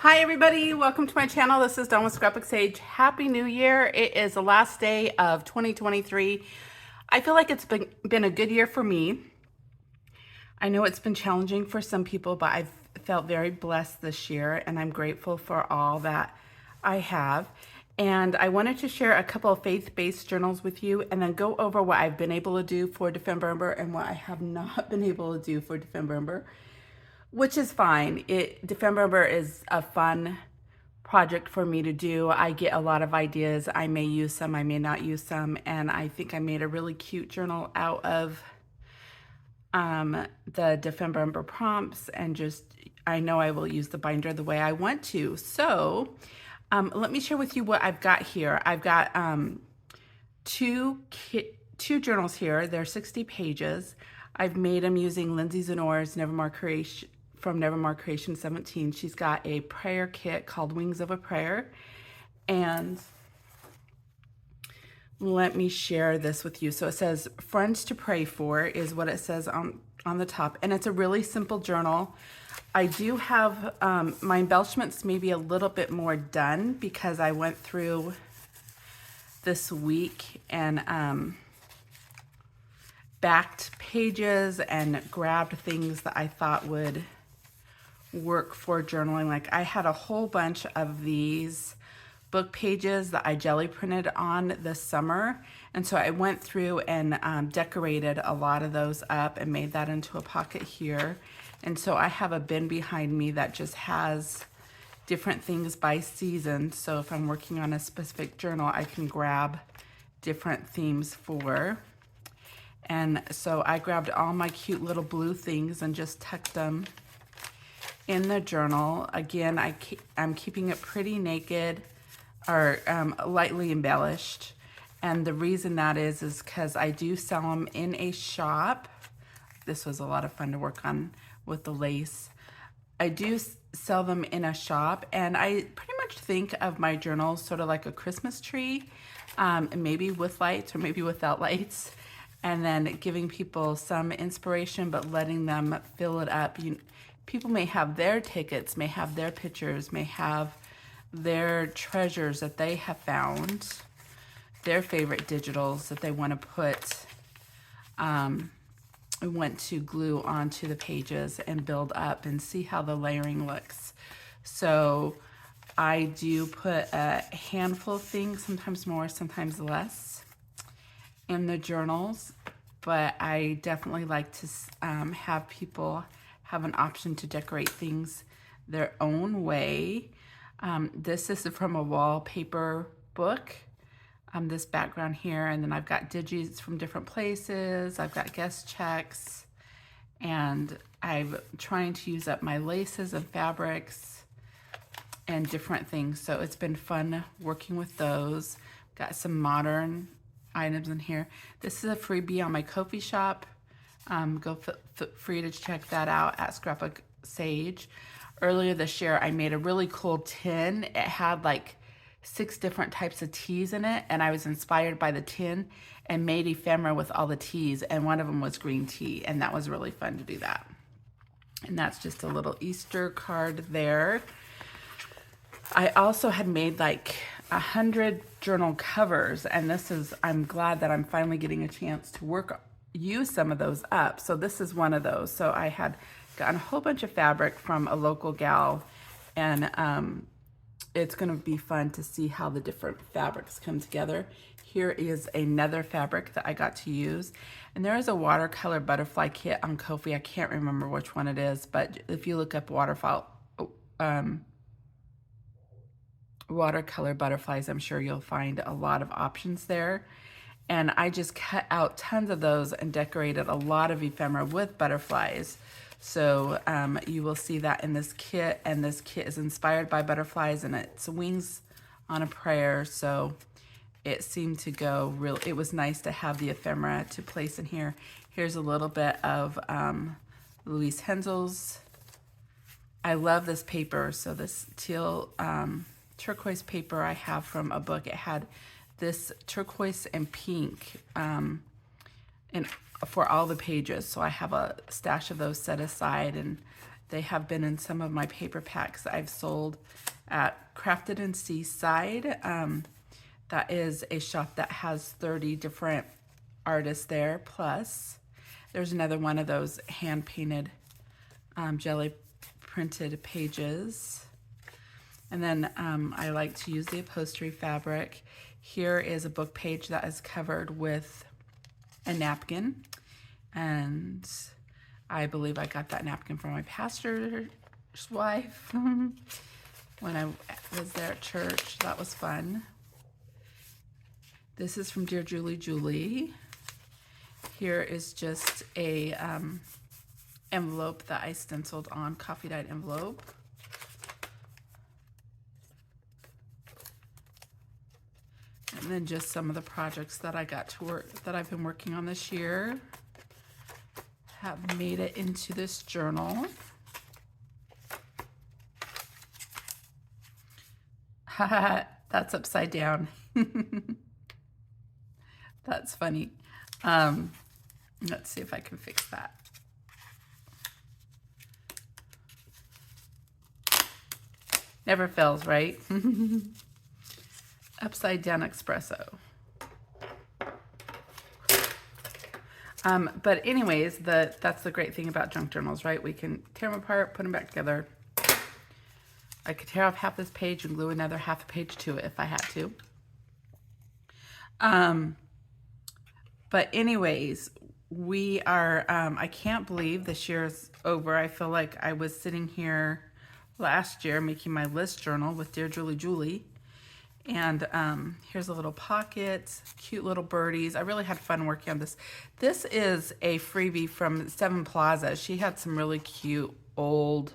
Hi everybody, welcome to my channel. This is Dawn with Scrapbook Sage. Happy New Year. It is the last day of 2023. I feel like it's been a good year for me. I know it's been challenging for some people, but I've felt very blessed this year and I'm grateful for all that I have. And I wanted to share a couple of faith-based journals with you and then go over what I've been able to do for Dephemerember and what I have not been able to do for Dephemerember. Which is fine. Dephemerember is a fun project for me to do. I get a lot of ideas. I may use some, I may not use some, and I think I made a really cute journal out of the Dephemerember prompts, and just I know I will use the binder the way I want to. So let me share with you what I've got here. I've got two journals here. They're 60 pages. I've made them using Lindsay Zenore's Nevermore Creation from Nevermore Creation 17. She's got a prayer kit called Wings of a Prayer. And let me share this with you. So it says friends to pray for is what it says on the top. And it's a really simple journal. I do have my embellishments maybe a little bit more done because I went through this week and backed pages and grabbed things that I thought would work for journaling. Like I had a whole bunch of these book pages that I jelly printed on this summer. And so I went through and decorated a lot of those up and made that into a pocket here. And so I have a bin behind me that just has different things by season. So if I'm working on a specific journal, I can grab different themes for. And so I grabbed all my cute little blue things and just tucked them in the journal. Again, I'm keeping it pretty naked or lightly embellished. And the reason that is because I do sell them in a shop. This was a lot of fun to work on with the lace. I do sell them in a shop, and I pretty much think of my journals sort of like a Christmas tree, maybe with lights or maybe without lights. And then giving people some inspiration, but letting them fill it up. People may have their tickets, may have their pictures, may have their treasures that they have found, their favorite digitals that they want to put, want to glue onto the pages and build up and see how the layering looks. So I do put a handful of things, sometimes more, sometimes less, in the journals, but I definitely like to have people have an option to decorate things their own way. This is from a wallpaper book, this background here, and then I've got digits from different places, I've got guest checks, and I'm trying to use up my laces and fabrics and different things. So it's been fun working with those. Got some modern items in here. This is a freebie on my Ko-fi shop. Go free to check that out at Scrapbook Sage. Earlier this year, I made a really cool tin. It had like 6 different types of teas in it, and I was inspired by the tin and made ephemera with all the teas, and one of them was green tea, and that was really fun to do that. And that's just a little Easter card there. I also had made like 100 journal covers, and I'm glad that I'm finally getting a chance to use some of those up. So this is one of those. So I had gotten a whole bunch of fabric from a local gal, and it's gonna be fun to see how the different fabrics come together. Here is another fabric that I got to use, and there is a watercolor butterfly kit on Ko-fi. I can't remember which one it is, but if you look up watercolor butterflies, I'm sure you'll find a lot of options there. And I just cut out tons of those and decorated a lot of ephemera with butterflies. So you will see that in this kit, and this kit is inspired by butterflies, and it's Wings on a Prayer. So it seemed to go real. It was nice to have the ephemera to place in here. Here's a little bit of Louise Hensel's. I love this paper. So this teal turquoise paper I have from a book. It had this turquoise and pink for all the pages. So I have a stash of those set aside, and They have been in some of my paper packs I've sold at Crafted in Seaside. That is a shop that has 30 different artists there. Plus, there's another one of those hand-painted jelly printed pages. And then I like to use the upholstery fabric. Here is a book page that is covered with a napkin. And I believe I got that napkin from my pastor's wife when I was there at church. That was fun. This is from Dear Julie. Here is just a envelope that I stenciled on, coffee dyed envelope. And then just some of the projects that I got to work, that I've been working on this year, have made it into this journal. That's upside down. That's funny. Let's see if I can fix that. Never fails, right? Upside down espresso. But anyways, that's the great thing about junk journals, right? We can tear them apart, put them back together. I could tear off half this page and glue another half a page to it if I had to. But anyways, we are, I can't believe this year is over. I feel like I was sitting here last year making my list journal with Dear Julie. And here's a little pocket, cute little birdies. I really had fun working on this. This is a freebie from Seven Plaza. She had some really cute old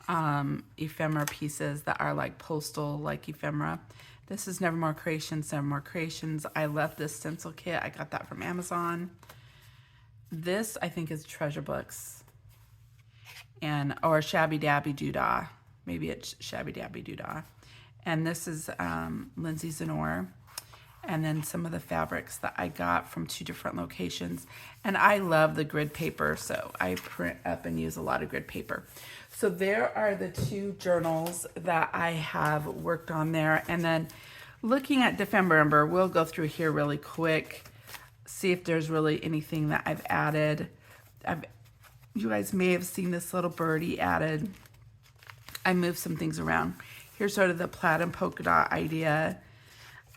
ephemera pieces that are like postal, like ephemera. This is Nevermore Creations, Nevermore Creations. I love this stencil kit. I got that from Amazon. This, I think, is Treasure Books. Or Shabby Dabby Doodah. Maybe it's Shabby Dabby Doodah. And this is Lindsay Zenor. And then some of the fabrics that I got from 2 different locations. And I love the grid paper, so I print up and use a lot of grid paper. So there are the 2 journals that I have worked on there. And then looking at Dephemerember, we'll go through here really quick, see if there's really anything that I've added. You guys may have seen this little birdie added. I moved some things around. Here's sort of the plaid and polka dot idea.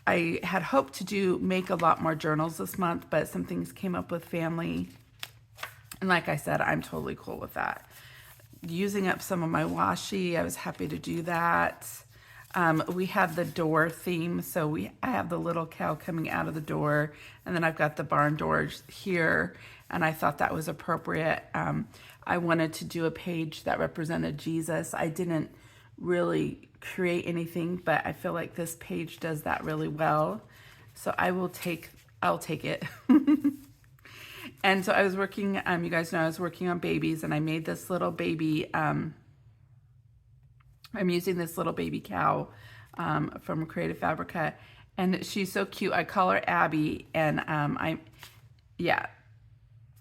I had hoped to make a lot more journals this month, but some things came up with family. And like I said, I'm totally cool with that. Using up some of my washi, I was happy to do that. We had the door theme, so I have the little cow coming out of the door, and then I've got the barn doors here, and I thought that was appropriate. I wanted to do a page that represented Jesus. I didn't really create anything, but I feel like this page does that really well. So I'll take it. And so I was working, you guys know I was working on babies, and I made this little baby, I'm using this little baby cow from Creative Fabrica, and she's so cute. I call her Abby, and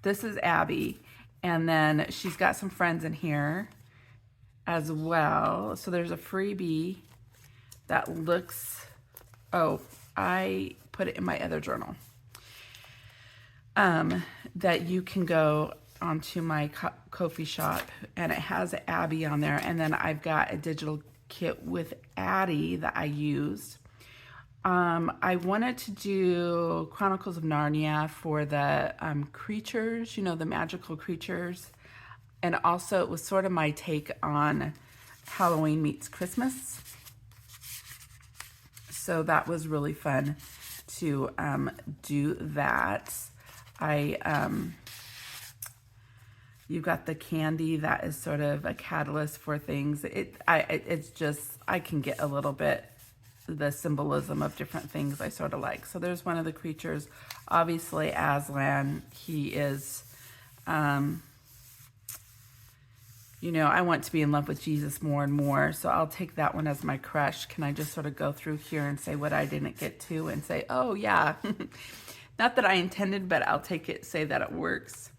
this is Abby, and then she's got some friends in here as well. So there's a freebie that looks, I put it in my other journal, that you can go onto my Ko-fi shop, and it has Abby on there. And then I've got a digital kit with Addie that I used. I wanted to do Chronicles of Narnia for the creatures, you know, the magical creatures. And also it was sort of my take on Halloween meets Christmas. So that was really fun to do that. You've got the candy that is sort of a catalyst for things. It's just, I can get a little bit the symbolism of different things I sort of like. So there's one of the creatures, obviously Aslan. He is, you know, I want to be in love with Jesus more and more. So I'll take that one as my crush. Can I just sort of go through here and say what I didn't get to and say, oh yeah, not that I intended, but I'll take it, say that it works.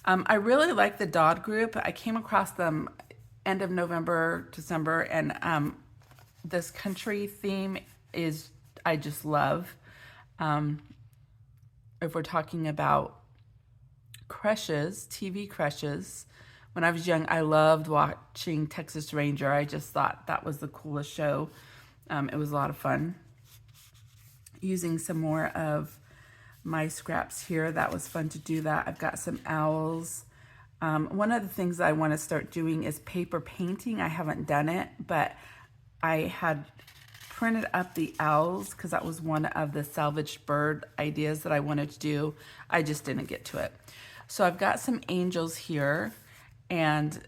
I really like the Dodd group. I came across them end of November, December, and this country theme is, I just love. If we're talking about crushes, TV crushes, when I was young, I loved watching Texas Ranger. I just thought that was the coolest show. It was a lot of fun. Using some more of my scraps here, that was fun to do that. I've got some owls. One of the things I want to start doing is paper painting. I haven't done it, but I had printed up the owls because that was one of the salvaged bird ideas that I wanted to do. I just didn't get to it. So I've got some angels here, and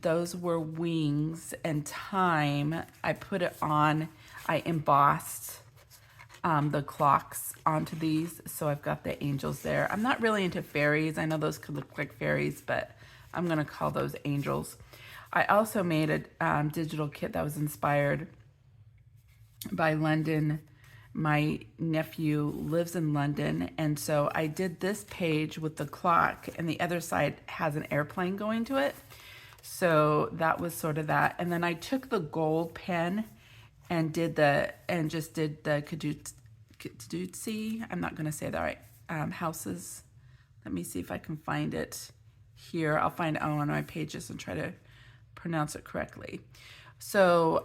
those were wings and time. I put it on, I embossed the clocks onto these, so I've got the angels there. I'm not really into fairies. I know those could look like fairies, but I'm gonna call those angels. I also made a digital kit that was inspired by London. My nephew lives in London, and so I did this page with the clock, and the other side has an airplane going to it. So that was sort of that. And then I took the gold pen and just did the Kadutsi. I'm not going to say that right. Houses. Let me see if I can find it here. I'll find it on my pages and try to pronounce it correctly. So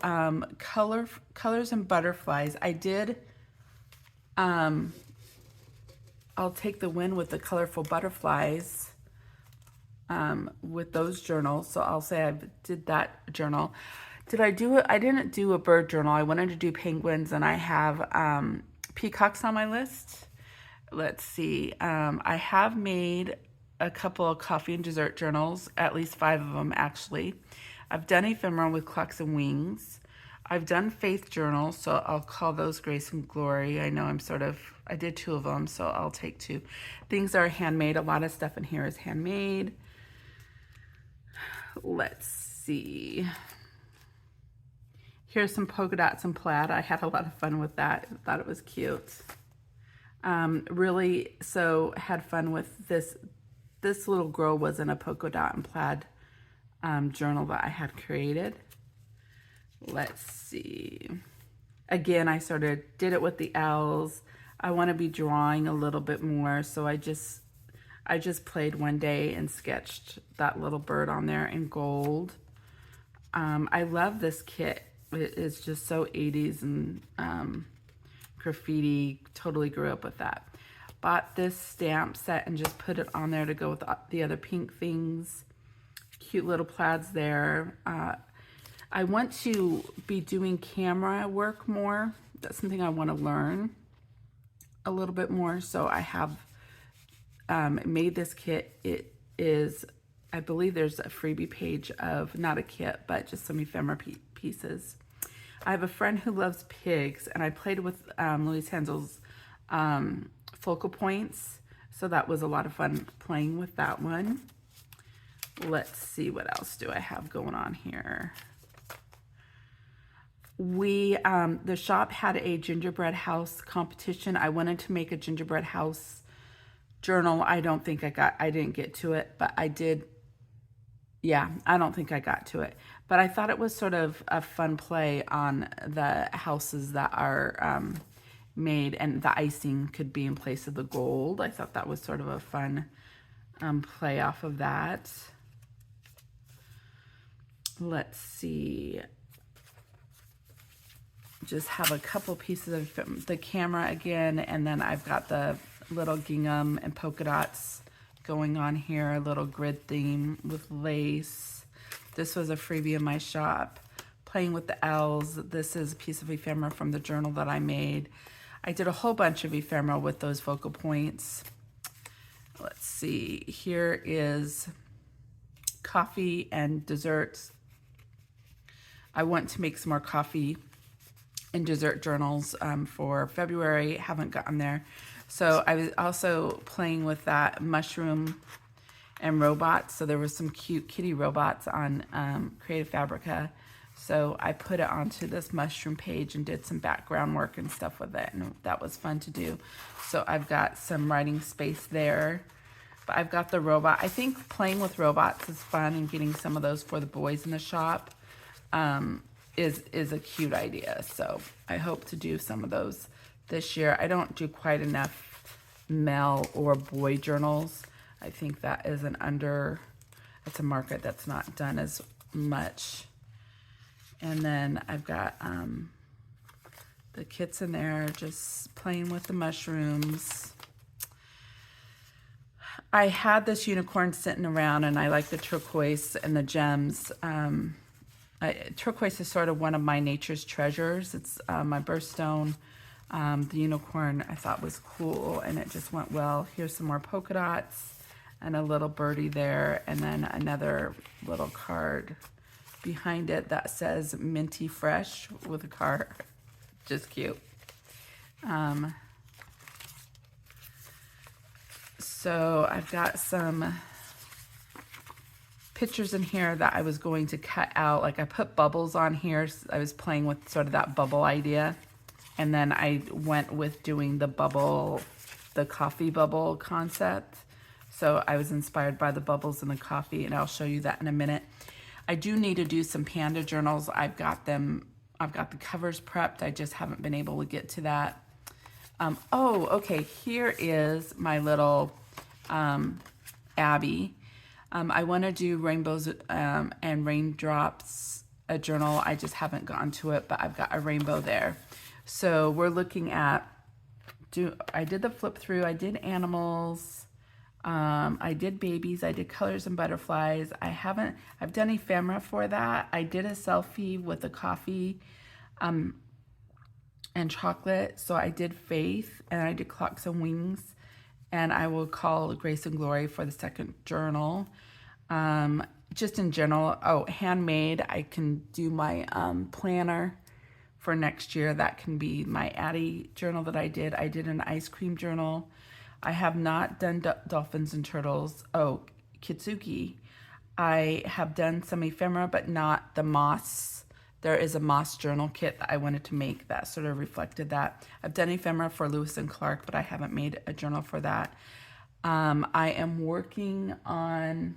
colors and butterflies. I did. I'll take the win with the colorful butterflies. With those journals. So I'll say I did that journal. Did I do it? I didn't do a bird journal. I wanted to do penguins, and I have peacocks on my list. Let's see. I have made a couple of coffee and dessert journals, at least 5 of them actually. I've done ephemera with clocks and wings. I've done faith journals, so I'll call those Grace and Glory. I know I did 2 of them, so I'll take 2. Things are handmade. A lot of stuff in here is handmade. Let's see. Here's some polka dots and plaid. I had a lot of fun with that. I thought it was cute. Really, so had fun with this. This little girl was in a polka dot and plaid journal that I had created. Let's see. Again, I sort of did it with the owls. I want to be drawing a little bit more, so I just played one day and sketched that little bird on there in gold. I love this kit. It is just so 80s and graffiti. Totally grew up with that. Bought this stamp set and just put it on there to go with the other pink things. Cute little plaids there. I want to be doing camera work more. That's something I want to learn a little bit more. So I have made this kit. It is, I believe there's a freebie page of, not a kit, but just some ephemera pieces. I have a friend who loves pigs, and I played with Louise Hensel's focal points, so that was a lot of fun playing with that one. Let's see, what else do I have going on here? The shop had a gingerbread house competition. I wanted to make a gingerbread house journal. I didn't get to it, but I did. Yeah, I don't think I got to it, but I thought it was sort of a fun play on the houses that are made, and the icing could be in place of the gold. I thought that was sort of a fun play off of that. Let's see. Just have a couple pieces of the camera again, and then I've got the little gingham and polka dots going on here, a little grid theme with lace. This was a freebie in my shop. Playing with the L's. This is a piece of ephemera from the journal that I made. I did a whole bunch of ephemera with those focal points. Let's see, here is coffee and desserts. I want to make some more coffee and dessert journals for February. Haven't gotten there. So I was also playing with that mushroom and robots. So there was some cute kitty robots on Creative Fabrica. So I put it onto this mushroom page and did some background work and stuff with it. And that was fun to do. So I've got some writing space there. But I've got the robot. I think playing with robots is fun, and getting some of those for the boys in the shop is a cute idea. So I hope to do some of those this year. I don't do quite enough male or boy journals. I think that is it's a market that's not done as much. And then I've got the kits in there, just playing with the mushrooms. I had this unicorn sitting around, and I like the turquoise and the gems. Turquoise is sort of one of my nature's treasures. It's my birthstone. The unicorn I thought was cool, and it just went well. Here's some more polka dots and a little birdie there, and then another little card behind it that says Minty Fresh with a card. Just cute. So I've got some pictures in here that I was going to cut out. Like I put bubbles on here. So I was playing with sort of that bubble idea. And then I went with doing the coffee bubble concept. So I was inspired by the bubbles in the coffee, and I'll show you that in a minute. I do need to do some panda journals. I've got the covers prepped. I just haven't been able to get to that. Oh, okay, here is my little Abby. I want to do rainbows and raindrops, a journal. I just haven't gotten to it, but I've got a rainbow there. So we're looking at, I did the flip through, I did animals, I did babies, I did colors and butterflies. I've done ephemera for that. I did a selfie with a coffee and chocolate. So I did faith, and I did clocks and wings, and I will call Grace and Glory for the second journal. Just in general, handmade, I can do my planner for next year. That can be my Addie journal that I did. I did an ice cream journal. I have not done dolphins and turtles. Oh, Kitsuki. I have done some ephemera, but not the moss. There is a moss journal kit that I wanted to make that sort of reflected that. I've done ephemera for Lewis and Clark, but I haven't made a journal for that. I am working on,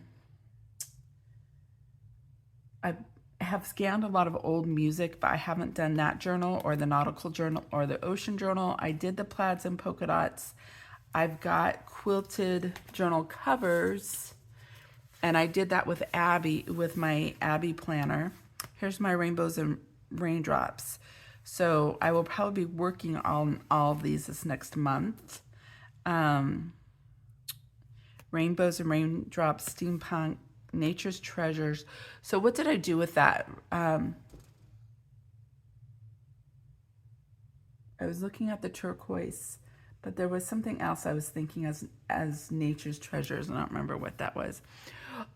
I have scanned a lot of old music, but I haven't done that journal or the nautical journal or the ocean journal. I did the plaids and polka dots. I've got quilted journal covers, and I did that with my Abby planner. Here's my rainbows and raindrops. So I will probably be working on all of these this next month. Rainbows and raindrops, steampunk, nature's treasures. So what did I do with that? I was looking at the turquoise, but there was something else I was thinking as nature's treasures. I don't remember what that was.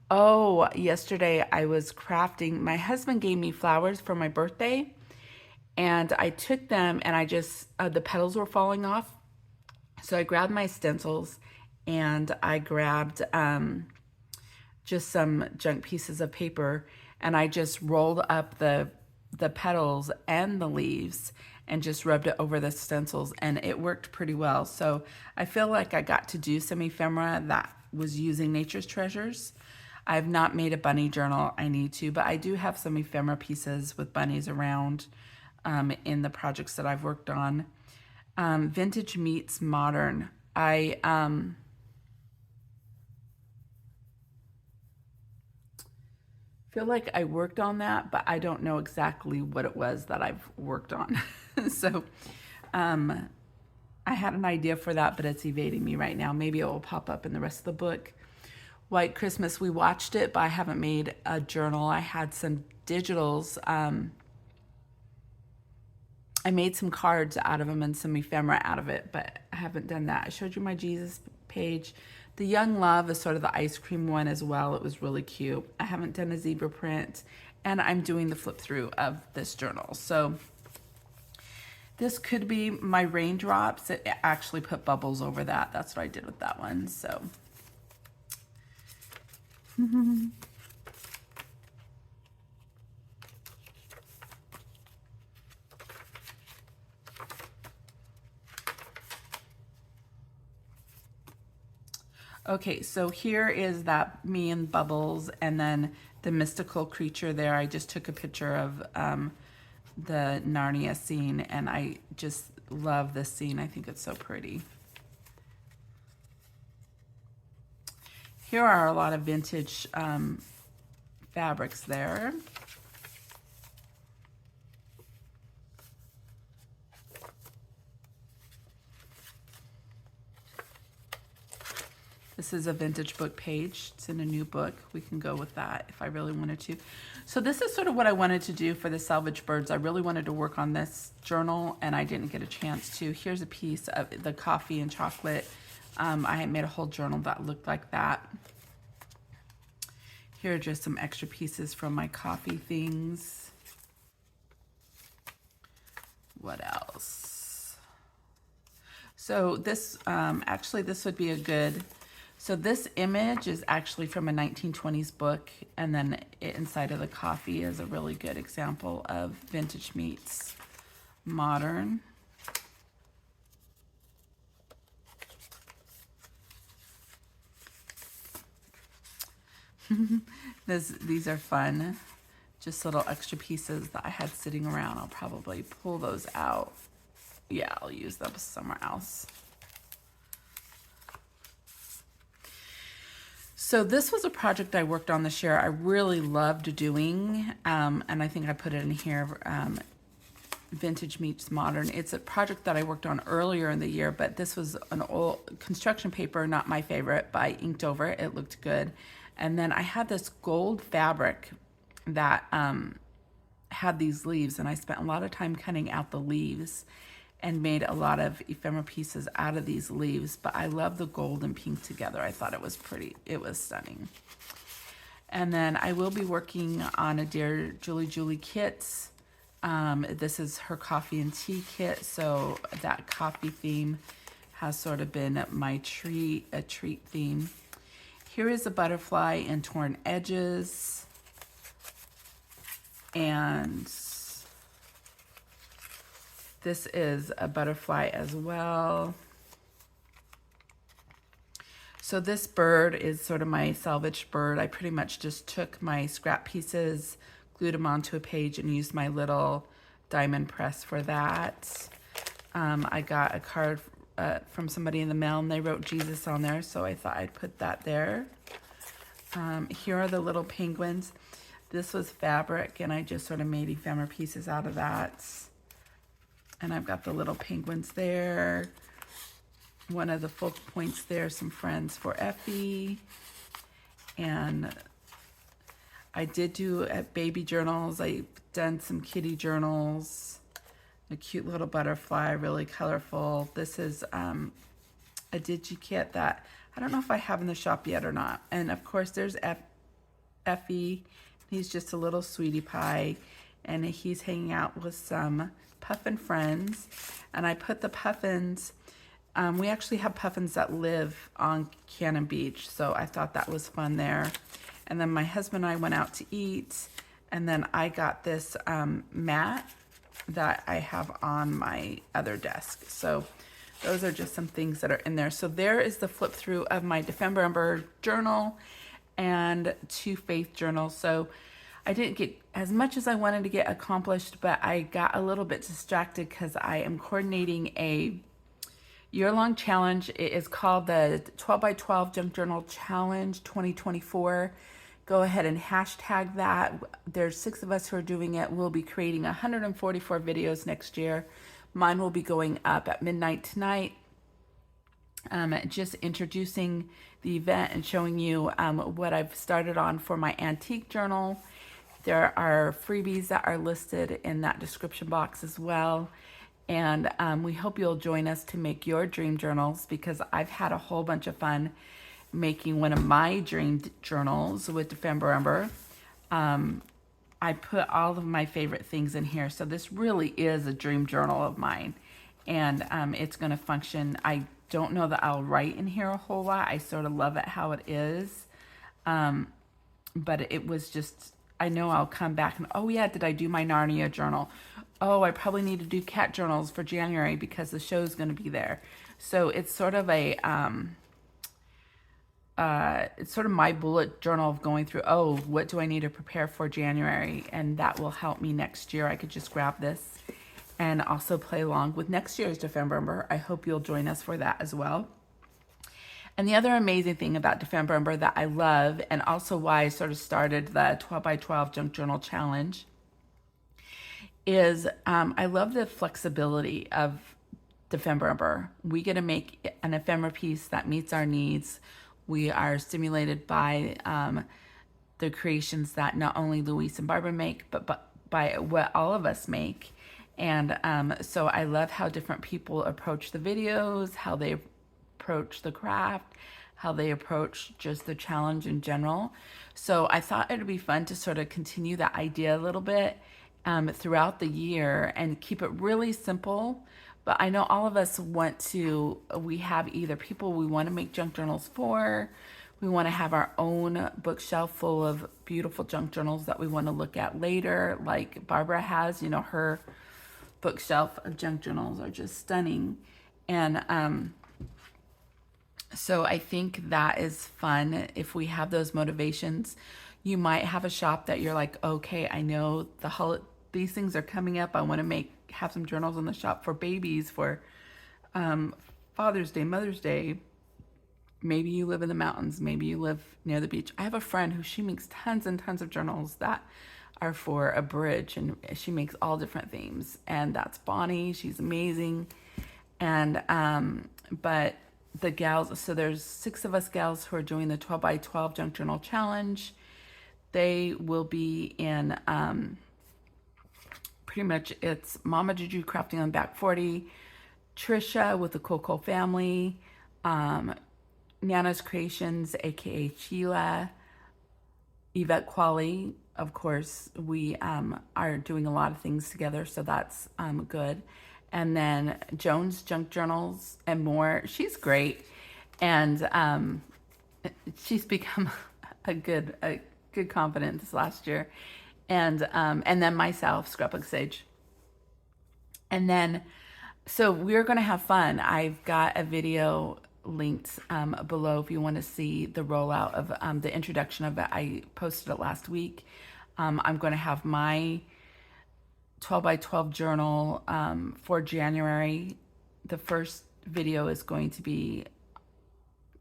Oh, yesterday I was crafting. My husband gave me flowers for my birthday, and I took them, and I just, the petals were falling off. So I grabbed my stencils, and I grabbed just some junk pieces of paper, and I just rolled up the petals and the leaves and just rubbed it over the stencils, and it worked pretty well. So I feel like I got to do some ephemera that was using nature's treasures. I've not made a bunny journal. I need to, but I do have some ephemera pieces with bunnies around in the projects that I've worked on. Vintage meets modern. I feel like I worked on that, but I don't know exactly what it was that I've worked on. So I had an idea for that, but it's evading me right now. Maybe it will pop up in the rest of the book. White Christmas, we watched it, but I haven't made a journal. I had some digitals. I made some cards out of them and some ephemera out of it, but I haven't done that. I showed you my Jesus page. The Young Love is sort of the ice cream one as well. It was really cute. I haven't done a zebra print, and I'm doing the flip through of this journal. So this could be my raindrops. It actually put bubbles over that. That's what I did with that one. So Okay, so here is that me and Bubbles, and then the mystical creature there. I just took a picture of the Narnia scene, and I just love this scene. I think it's so pretty. Here are a lot of vintage fabrics there. This is a vintage book page. It's in a new book. We can go with that if I really wanted to. So this is sort of what I wanted to do for the Salvage Birds. I really wanted to work on this journal, and I didn't get a chance to. Here's a piece of the coffee and chocolate. I had made a whole journal that looked like that. Here are just some extra pieces from my coffee things. What else? So this, actually this would be a good, so this image is actually from a 1920s book, and then inside of the coffee is a really good example of vintage meets modern. These are fun, just little extra pieces that I had sitting around. I'll probably pull those out. Yeah, I'll use them somewhere else. So this was a project I worked on this year. I really loved doing, and I think I put it in here, Vintage Meets Modern. It's a project that I worked on earlier in the year, but this was an old construction paper, not my favorite, but I inked over it. It looked good. And then I had this gold fabric that had these leaves, and I spent a lot of time cutting out the leaves and made a lot of ephemera pieces out of these leaves. But I love the gold and pink together. I thought it was pretty. It was stunning. And then I will be working on a Dear Julie kit. This is her coffee and tea kit, so that coffee theme has sort of been my treat theme. Here is a butterfly and torn edges, and this is a butterfly as well. So this bird is sort of my salvaged bird. I pretty much just took my scrap pieces, glued them onto a page, and used my little diamond press for that. I got a card from somebody in the mail, and they wrote Jesus on there, so I thought I'd put that there. Here are the little penguins. This was fabric, and I just sort of made ephemera pieces out of that. And I've got the little penguins there. One of the focal points there, some friends for Effie. And I did do baby journals. I've done some kitty journals. A cute little butterfly, really colorful. This is a digi-kit that I don't know if I have in the shop yet or not. And of course there's Effie. He's just a little sweetie pie, and he's hanging out with some puffin friends. And I put the puffins, we actually have puffins that live on Cannon Beach, so I thought that was fun there. And then my husband and I went out to eat, and then I got this mat that I have on my other desk. So those are just some things that are in there. So there is the flip through of my Dephemerember journal and 2 faith journals. So I didn't get as much as I wanted to get accomplished, but I got a little bit distracted because I am coordinating a year-long challenge. It is called the 12 by 12 Junk Journal Challenge 2024. Go ahead and hashtag that. There's 6 of us who are doing it. We'll be creating 144 videos next year. Mine will be going up at midnight tonight. Just introducing the event and showing you what I've started on for my antique journal. There are freebies that are listed in that description box as well. And we hope you'll join us to make your dream journals, because I've had a whole bunch of fun making one of my dream journals with Dephemerember. I put all of my favorite things in here. So this really is a dream journal of mine, and it's going to function. I don't know that I'll write in here a whole lot. I sort of love it how it is. But it was just, I know I'll come back and, oh yeah, did I do my Narnia journal? Oh, I probably need to do cat journals for January because the show's going to be there. So it's sort of a it's sort of my bullet journal of going through, oh, what do I need to prepare for January? And that will help me next year. I could just grab this and also play along with next year's Dephemerember. I hope you'll join us for that as well. And the other amazing thing about Dephemerember that I love, and also why I sort of started the 12 by 12 Junk Journal Challenge, is I love the flexibility of Dephemerember. We get to make an ephemera piece that meets our needs. We are stimulated by the creations that not only Louise and Barbara make, but by what all of us make. And so I love how different people approach the videos, how they approach the craft, how they approach just the challenge in general. So I thought it would be fun to sort of continue that idea a little bit throughout the year and keep it really simple. But I know all of us want to, we have either people we want to make junk journals for, we want to have our own bookshelf full of beautiful junk journals that we want to look at later, like Barbara has, you know, her bookshelf of junk journals are just stunning. And so I think that is fun. If we have those motivations, you might have a shop that you're like, okay, I know these things are coming up. I want to have some journals in the shop for babies, for Father's Day, Mother's Day. Maybe you live in the mountains. Maybe you live near the beach. I have a friend who she makes tons and tons of journals that are for a bridge, and she makes all different themes. And that's Bonnie. She's amazing. And but the gals, so there's 6 of us gals who are doing the 12 by 12 Junk Journal Challenge. They will be in pretty much, it's Mama JuJu Crafting on Back 40, Trisha with the Coco family, Nana's Creations, aka Sheila, Yvette Quale. Of course, we are doing a lot of things together, so that's good. And then Joan's Junk Journals and more. She's great, and she's become a good confidant this last year. And then myself, Scrapbook Sage. And then, so we're going to have fun. I've got a video linked below if you want to see the rollout of the introduction of it. I posted it last week. I'm going to have my 12 by 12 journal for January. The first video is going to be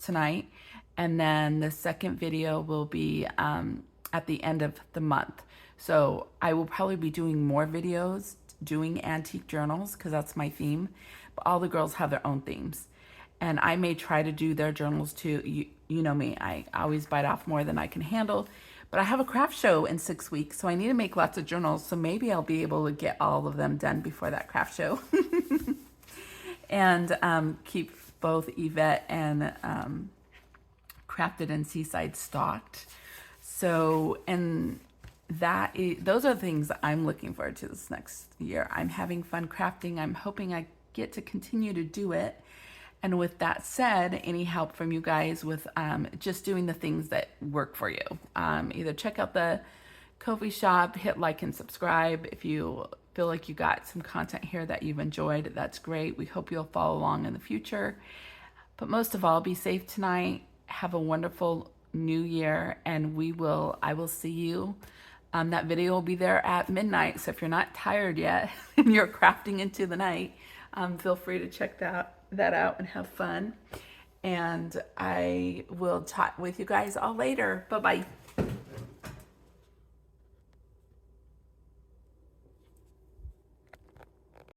tonight, and then the second video will be at the end of the month. So I will probably be doing more videos doing antique journals because that's my theme, but all the girls have their own themes, and I may try to do their journals too. You know me, I always bite off more than I can handle. But I have a craft show in 6 weeks, so I need to make lots of journals. So maybe I'll be able to get all of them done before that craft show. And keep both Yvette and Crafted and Seaside stocked. So, and those are the things that I'm looking forward to this next year. I'm having fun crafting. I'm hoping I get to continue to do it. And with that said, any help from you guys with just doing the things that work for you. Either check out the Ko-fi shop, hit like and subscribe. If you feel like you got some content here that you've enjoyed, that's great. We hope you'll follow along in the future. But most of all, be safe tonight. Have a wonderful new year, and I will see you. That video will be there at midnight. So if you're not tired yet and you're crafting into the night, feel free to check that out and have fun. And I will chat with you guys all later. Bye-bye.